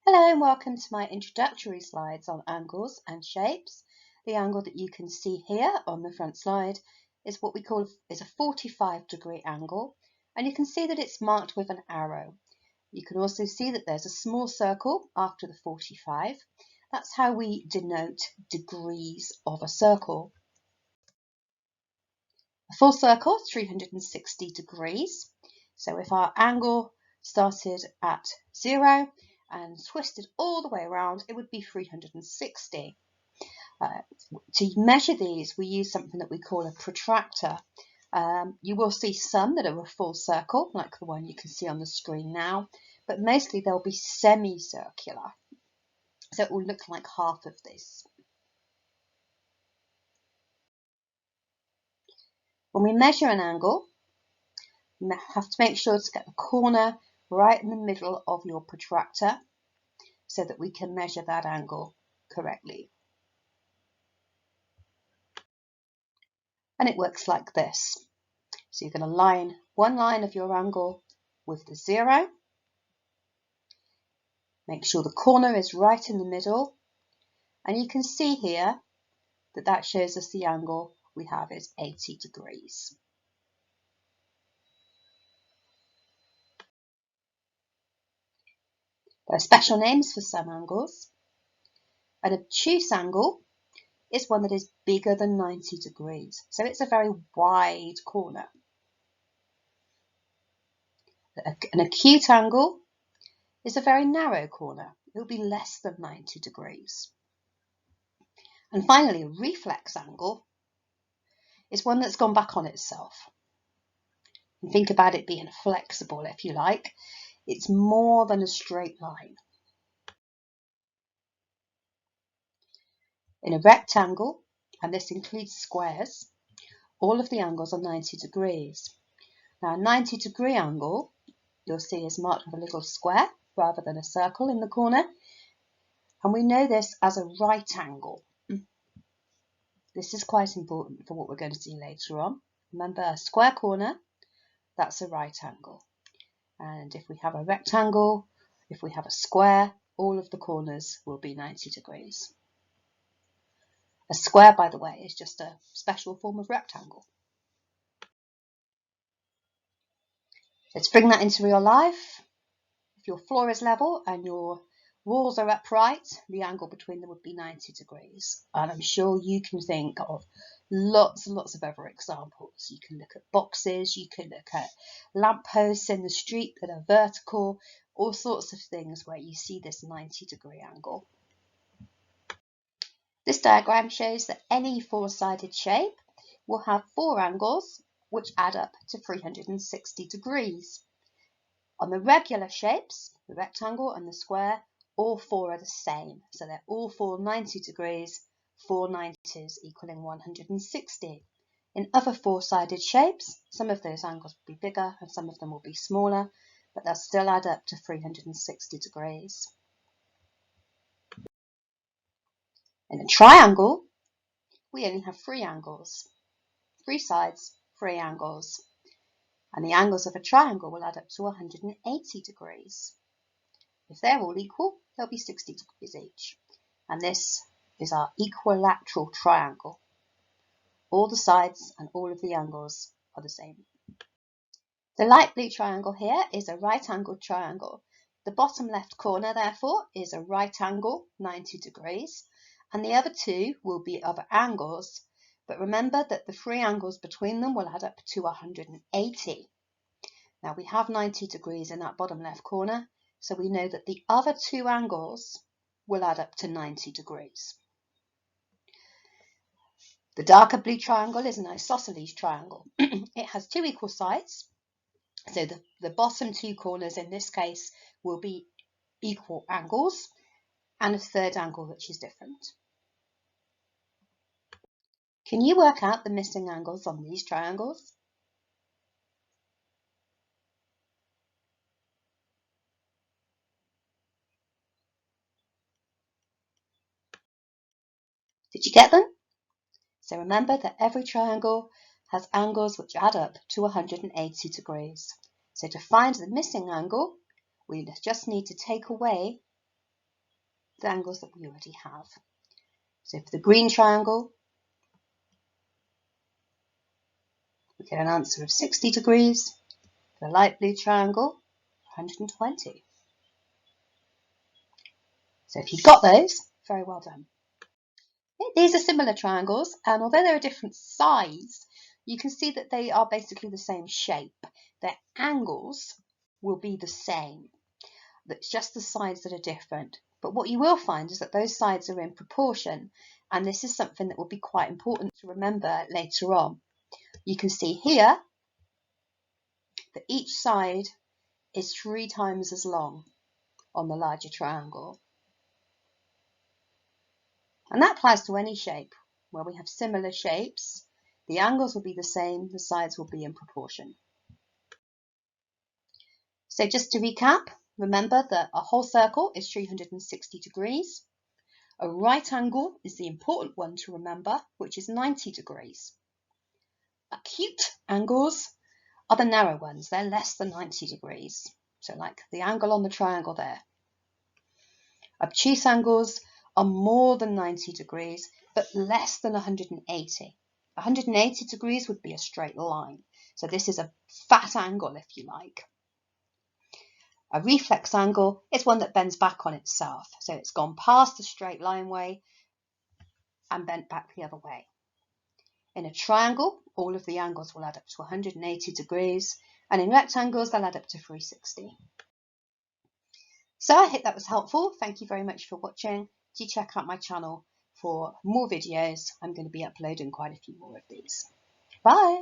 Hello and welcome to my introductory slides on angles and shapes. The angle that you can see here on the front slide is what we call a 45-degree angle, and you can see that it's marked with an arrow. You can also see that there's a small circle after the 45. That's how we denote degrees of a circle. A full circle is 360 degrees. So if our angle started at 0 and twisted all the way around, it would be 360. To measure these, we use something that we call a protractor. You will see some that are a full circle, like the one you can see on the screen now, but mostly they'll be semicircular. So it will look like half of this. When we measure an angle, you have to make sure to get the corner right in the middle of your protractor so that we can measure that angle correctly. And it works like this. So you're going to line one line of your angle with the 0. Make sure the corner is right in the middle. And you can see here that that shows us the angle we have is 80 degrees. There are special names for some angles. An obtuse angle is one that is bigger than 90 degrees. So it's a very wide corner. An acute angle is a very narrow corner. It will be less than 90 degrees. And finally, a reflex angle is one that's gone back on itself. And think about it being flexible, if you like. It's more than a straight line. In a rectangle, and this includes squares, all of the angles are 90 degrees. Now, a 90-degree angle, you'll see, is marked with a little square rather than a circle in the corner. And we know this as a right angle. This is quite important for what we're going to see later on. Remember, a square corner, that's a right angle. And if we have a rectangle, if we have a square, all of the corners will be 90 degrees. A square, by the way, is just a special form of rectangle. Let's bring that into real life. If your floor is level and your walls are upright, the angle between them would be 90 degrees. And I'm sure you can think of lots and lots of other examples. You can look at boxes, you can look at lampposts in the street that are vertical, all sorts of things where you see this 90-degree angle. This diagram shows that any four-sided shape will have four angles which add up to 360 degrees. On the regular shapes, the rectangle and the square, all four are the same. So they're all four 90 degrees, 4 90s equaling 160. In other four-sided shapes, some of those angles will be bigger and some of them will be smaller, but they'll still add up to 360 degrees. In a triangle, we only have three angles, three sides, three angles. And the angles of a triangle will add up to 180 degrees. If they're all equal, they'll be 60 degrees each. And this is our equilateral triangle. All the sides and all of the angles are the same. The light blue triangle here is a right-angled triangle. The bottom left corner, therefore, is a right angle, 90 degrees, and the other two will be other angles. But remember that the three angles between them will add up to 180. Now we have 90 degrees in that bottom left corner, so we know that the other two angles will add up to 90 degrees. The darker blue triangle is an isosceles triangle. It has two equal sides, so the bottom two corners in this case will be equal angles, and a third angle which is different. Can you work out the missing angles on these triangles? Did you get them? So remember that every triangle has angles which add up to 180 degrees. So to find the missing angle, we just need to take away the angles that we already have. So for the green triangle, we get an answer of 60 degrees. For the light blue triangle, 120. So if you've got those, very well done. These are similar triangles, and although they're a different size, you can see that they are basically the same shape. Their angles will be the same. It's just the sides that are different. But what you will find is that those sides are in proportion, and this is something that will be quite important to remember later on. You can see here that each side is 3 times as long on the larger triangle. And that applies to any shape where we have similar shapes. The angles will be the same, the sides will be in proportion. So just to recap, remember that a whole circle is 360 degrees. A right angle is the important one to remember, which is 90 degrees. Acute angles are the narrow ones. They're less than 90 degrees. So like the angle on the triangle there. Obtuse angles are more than 90 degrees, but less than 180. 180 degrees would be a straight line. So this is a fat angle, if you like. A reflex angle is one that bends back on itself. So it's gone past the straight line way and bent back the other way. In a triangle, all of the angles will add up to 180 degrees, and in rectangles, they'll add up to 360. So I hope that was helpful. Thank you very much for watching. Do check out my channel for more videos. I'm going to be uploading quite a few more of these. Bye!